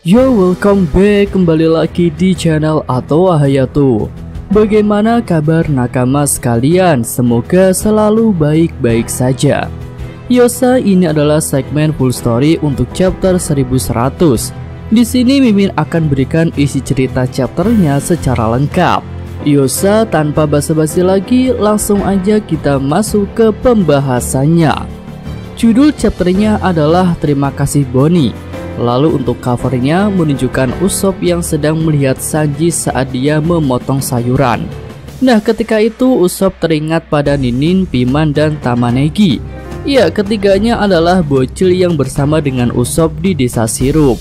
Yo, welcome back, kembali lagi di channel Atau Hayato. Bagaimana kabar nakama sekalian? Semoga selalu baik-baik saja. Yosa, ini adalah segmen full story untuk chapter 1100. Di sini Mimin akan berikan isi cerita chapternya secara lengkap. Yosa, tanpa basa-basi lagi, langsung aja kita masuk ke pembahasannya. Judul chapternya adalah Terima Kasih Bonnie. Lalu untuk covernya menunjukkan Usopp yang sedang melihat Sanji saat dia memotong sayuran. Nah, ketika itu Usopp teringat pada Ninin, Piman, dan Tamanegi. Ya, ketiganya adalah bocil yang bersama dengan Usopp di desa sirup.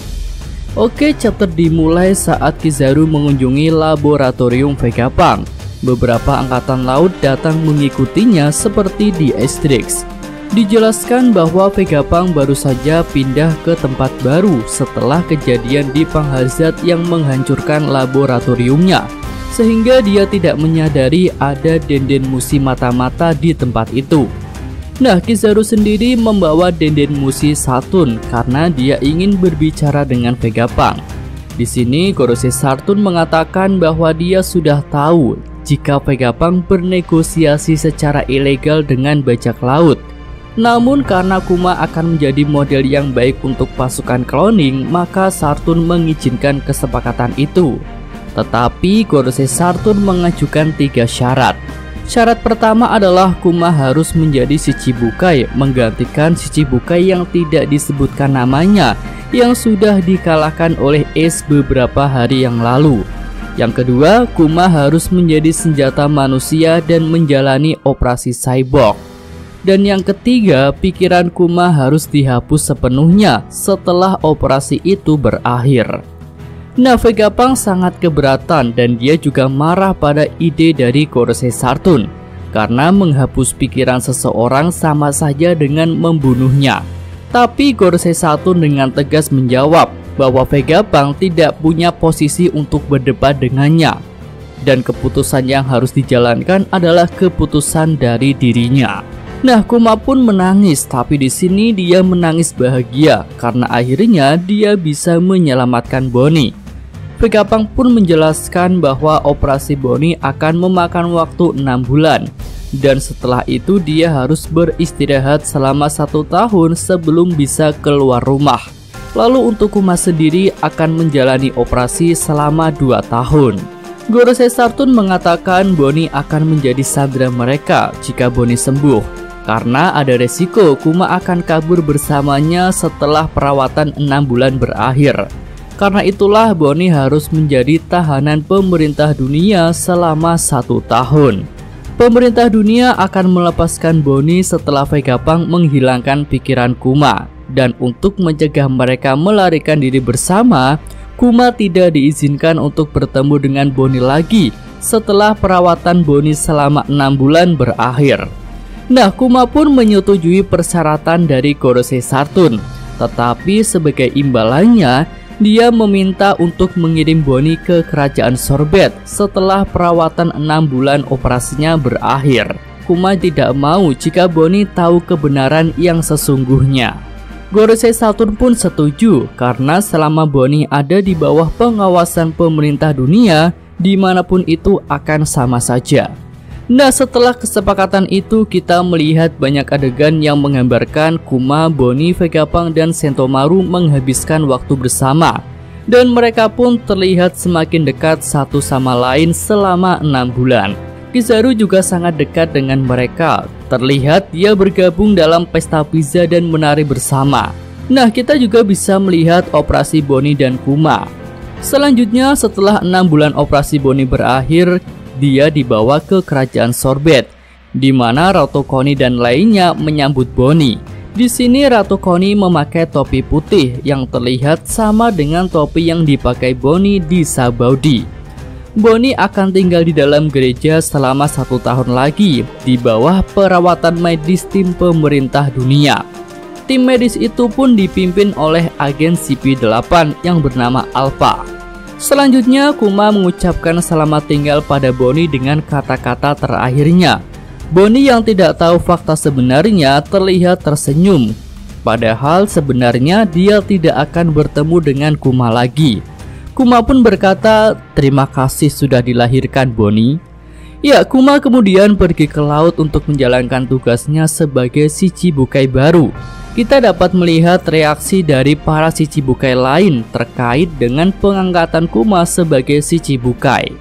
Oke, chapter dimulai saat Kizaru mengunjungi laboratorium Vegapunk. Beberapa angkatan laut datang mengikutinya seperti di Asterix. Dijelaskan bahwa Vegapunk baru saja pindah ke tempat baru setelah kejadian di Panghazard yang menghancurkan laboratoriumnya, sehingga dia tidak menyadari ada Denden Mushi mata-mata di tempat itu. Nah, Kizaru sendiri membawa Denden Mushi Saturn karena dia ingin berbicara dengan Vegapunk. Di sini Gorosei Saturn mengatakan bahwa dia sudah tahu jika Vegapunk bernegosiasi secara ilegal dengan bajak laut. Namun karena Kuma akan menjadi model yang baik untuk pasukan cloning, maka Saturn mengizinkan kesepakatan itu. Tetapi Gorosei Saturn mengajukan 3 syarat. Syarat pertama adalah Kuma harus menjadi Shichibukai, menggantikan Shichibukai yang tidak disebutkan namanya, yang sudah dikalahkan oleh Ace beberapa hari yang lalu. Yang kedua, Kuma harus menjadi senjata manusia dan menjalani operasi cyborg. Dan yang ketiga, pikiran Kuma harus dihapus sepenuhnya setelah operasi itu berakhir. Nah, Vegapunk sangat keberatan dan dia juga marah pada ide dari Gorosei Saturn, karena menghapus pikiran seseorang sama saja dengan membunuhnya. Tapi Gorosei Saturn dengan tegas menjawab bahwa Vegapunk tidak punya posisi untuk berdebat dengannya, dan keputusan yang harus dijalankan adalah keputusan dari dirinya. Nah, Kuma pun menangis, tapi di sini dia menangis bahagia karena akhirnya dia bisa menyelamatkan Bonnie. Vegapunk pun menjelaskan bahwa operasi Bonnie akan memakan waktu 6 bulan, dan setelah itu dia harus beristirahat selama 1 tahun sebelum bisa keluar rumah. Lalu untuk Kuma sendiri akan menjalani operasi selama 2 tahun. Gorosei Saturn mengatakan Bonnie akan menjadi sandera mereka jika Bonnie sembuh, karena ada resiko Kuma akan kabur bersamanya setelah perawatan 6 bulan berakhir. Karena itulah Bonnie harus menjadi tahanan pemerintah dunia selama 1 tahun. Pemerintah dunia akan melepaskan Bonnie setelah Vegapunk menghilangkan pikiran Kuma. Dan untuk mencegah mereka melarikan diri bersama, Kuma tidak diizinkan untuk bertemu dengan Bonnie lagi setelah perawatan Bonnie selama 6 bulan berakhir. Nah, Kuma pun menyetujui persyaratan dari Gorosei Saturn, tetapi sebagai imbalannya, dia meminta untuk mengirim Bonnie ke kerajaan Sorbet setelah perawatan 6 bulan operasinya berakhir. Kuma tidak mau jika Bonnie tahu kebenaran yang sesungguhnya. Gorosei Saturn pun setuju, karena selama Bonnie ada di bawah pengawasan pemerintah dunia, dimanapun itu akan sama saja. Nah, setelah kesepakatan itu kita melihat banyak adegan yang menggambarkan Kuma, Bonnie, Vegapunk, dan Sentomaru menghabiskan waktu bersama. Dan mereka pun terlihat semakin dekat satu sama lain selama 6 bulan. Kizaru juga sangat dekat dengan mereka. Terlihat dia bergabung dalam pesta pizza dan menari bersama. Nah, kita juga bisa melihat operasi Bonnie dan Kuma. Selanjutnya, setelah 6 bulan operasi Bonnie berakhir, dia dibawa ke kerajaan Sorbet, di mana Ratu Connie dan lainnya menyambut Bonnie. Di sini Ratu Connie memakai topi putih yang terlihat sama dengan topi yang dipakai Bonnie di Sabaudi. Bonnie akan tinggal di dalam gereja selama 1 tahun lagi di bawah perawatan medis tim pemerintah dunia. Tim medis itu pun dipimpin oleh agen CP8 yang bernama Alpha. Selanjutnya Kuma mengucapkan selamat tinggal pada Bonnie dengan kata-kata terakhirnya. Bonnie yang tidak tahu fakta sebenarnya terlihat tersenyum. Padahal sebenarnya dia tidak akan bertemu dengan Kuma lagi. Kuma pun berkata, "Terima kasih sudah dilahirkan, Bonnie." Ya, Kuma kemudian pergi ke laut untuk menjalankan tugasnya sebagai Shichibukai baru. Kita dapat melihat reaksi dari para Shichibukai lain terkait dengan pengangkatan Kuma sebagai Shichibukai.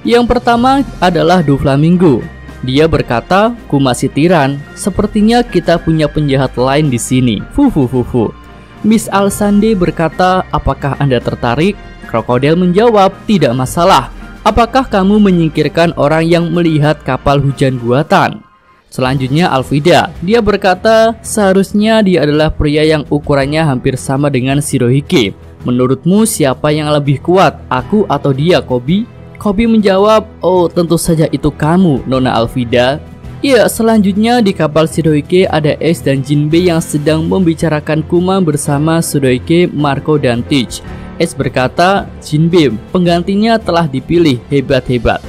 Yang pertama adalah Doflamingo. Dia berkata, "Kuma si tiran, sepertinya kita punya penjahat lain di sini. Fufu." Miss Alsande berkata, "Apakah Anda tertarik?" Krokodil menjawab, "Tidak masalah. Apakah kamu menyingkirkan orang yang melihat kapal hujan buatan?" Selanjutnya Alvida. Dia berkata, "Seharusnya dia adalah pria yang ukurannya hampir sama dengan Shirohige. Menurutmu siapa yang lebih kuat, aku atau dia, Kobi?" Kobi menjawab, "Oh, tentu saja itu kamu, Nona Alvida." Ya, selanjutnya di kapal Shirohige ada Ace dan Jinbei yang sedang membicarakan Kuma bersama Shirohige, Marco, dan Teach. Ace berkata, "Jinbei, penggantinya telah dipilih, hebat-hebat."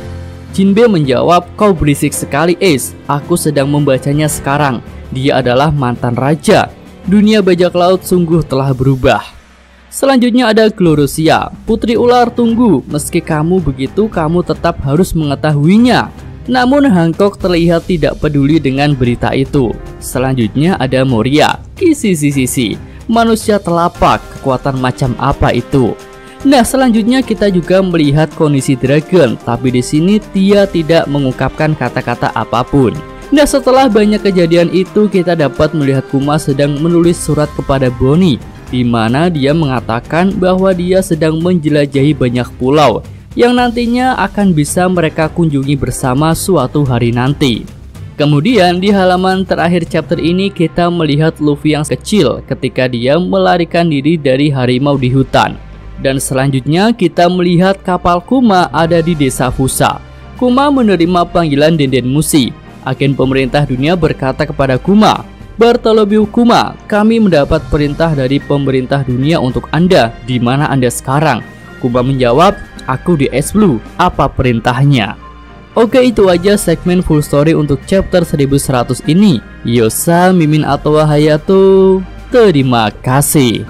Jinbei menjawab, "Kau berisik sekali, Ace. Aku sedang membacanya sekarang. Dia adalah mantan raja. Dunia bajak laut sungguh telah berubah." Selanjutnya ada Glorosia. "Putri ular, tunggu. Meski kamu begitu, kamu tetap harus mengetahuinya." Namun Hancock terlihat tidak peduli dengan berita itu. Selanjutnya ada Moria. Sisi. Manusia telapak, kekuatan macam apa itu? Nah, selanjutnya kita juga melihat kondisi Dragon, tapi di sini dia tidak mengungkapkan kata-kata apapun. Nah, setelah banyak kejadian itu, kita dapat melihat Kuma sedang menulis surat kepada Bonnie, di mana dia mengatakan bahwa dia sedang menjelajahi banyak pulau yang nantinya akan bisa mereka kunjungi bersama suatu hari nanti. Kemudian di halaman terakhir chapter ini kita melihat Luffy yang kecil ketika dia melarikan diri dari harimau di hutan. Dan selanjutnya kita melihat kapal Kuma ada di desa Fusa. Kuma menerima panggilan Denden Mushi. Agen pemerintah dunia berkata kepada Kuma, "Bartholomew Kuma, kami mendapat perintah dari pemerintah dunia untuk Anda. Di mana Anda sekarang?" Kuma menjawab, "Aku di Es Blue. Apa perintahnya?" Oke, itu aja segmen full story untuk chapter 1100 ini. Yosa, Mimin atau Hayato, terima kasih.